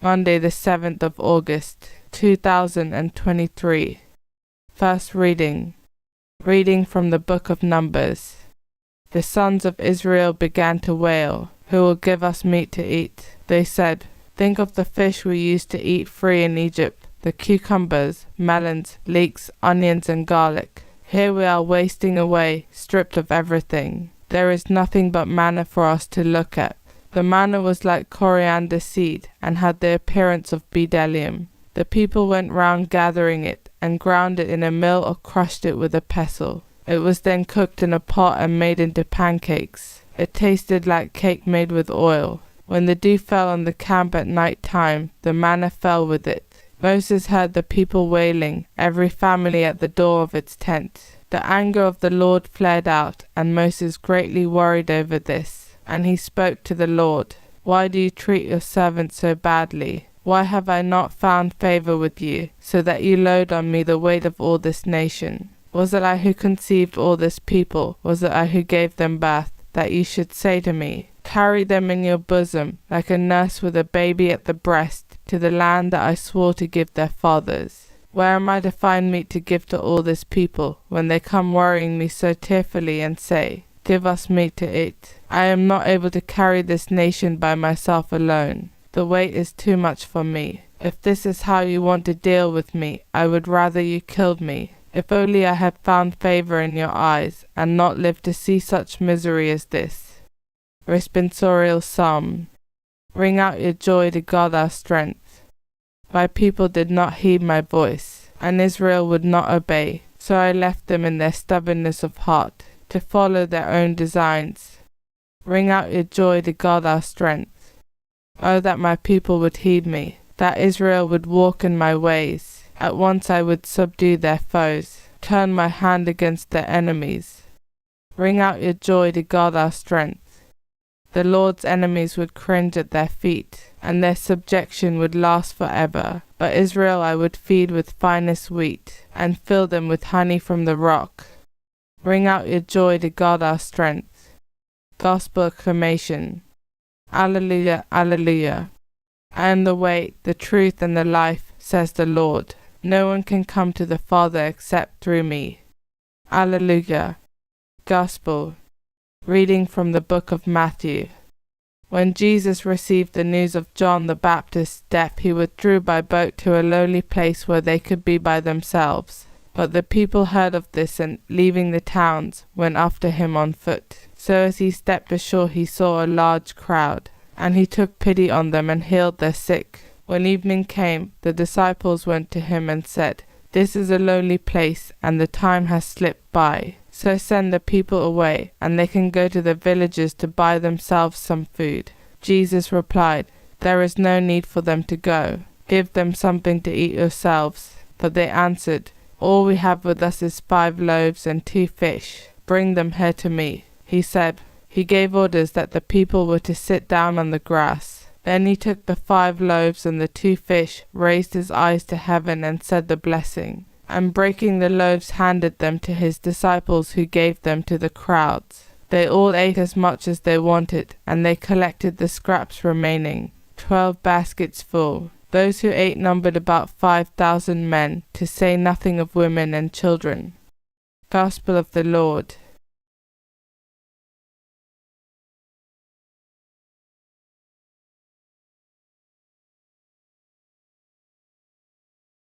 Monday the 7th of August, 2023. First reading. Reading from the book of Numbers. The sons of Israel began to wail, "Who will give us meat to eat?" They said, "Think of the fish we used to eat free in Egypt, the cucumbers, melons, leeks, onions and garlic. Here we are wasting away, stripped of everything. There is nothing but manna for us to look at." The manna was like coriander seed and had the appearance of bdellium. The people went round gathering it and ground it in a mill or crushed it with a pestle. It was then cooked in a pot and made into pancakes. It tasted like cake made with oil. When the dew fell on the camp at night time, the manna fell with it. Moses heard the people wailing, every family at the door of its tent. The anger of the Lord flared out, and Moses greatly worried over this. And he spoke to the Lord, "Why do you treat your servant so badly? Why have I not found favor with you, so that you load on me the weight of all this nation? Was it I who conceived all this people? Was it I who gave them birth, that you should say to me, 'Carry them in your bosom, like a nurse with a baby at the breast, to the land that I swore to give their fathers'? Where am I to find meat to give to all this people, when they come worrying me so tearfully and say, 'Give us meat to eat'? I am not able to carry this nation by myself alone. The weight is too much for me. If this is how you want to deal with me, I would rather you killed me. If only I had found favor in your eyes, and not lived to see such misery as this." Responsorial Psalm. Ring out your joy to God our strength. My people did not heed my voice, and Israel would not obey, so I left them in their stubbornness of heart, to follow their own designs. Ring out your joy to God our strength. Oh, that my people would heed me, that Israel would walk in my ways. At once I would subdue their foes, turn my hand against their enemies. Ring out your joy to God our strength. The Lord's enemies would cringe at their feet, and their subjection would last forever. But Israel I would feed with finest wheat, and fill them with honey from the rock. Ring out your joy to God our strength. Gospel acclamation. Alleluia, alleluia. I am the way, the truth, and the life, says the Lord. No one can come to the Father except through me. Alleluia. Gospel. Reading from the book of Matthew. When Jesus received the news of John the Baptist's death, he withdrew by boat to a lowly place where they could be by themselves. But the people heard of this and, leaving the towns, went after him on foot. So as he stepped ashore he saw a large crowd, and he took pity on them and healed their sick. When evening came, the disciples went to him and said, "This is a lonely place, and the time has slipped by. So send the people away, and they can go to the villages to buy themselves some food." Jesus replied, "There is no need for them to go. Give them something to eat yourselves." But they answered, "All we have with us is 5 loaves and 2 fish. Bring them here to me." He gave orders that the people were to sit down on the grass. Then he took the 5 loaves and the 2 fish, raised his eyes to heaven and said the blessing, and breaking the loaves handed them to his disciples, who gave them to the crowds. They all ate as much as they wanted, and they collected the scraps remaining, 12 baskets full. Those who ate numbered about 5,000 men, to say nothing of women and children. Gospel of the Lord.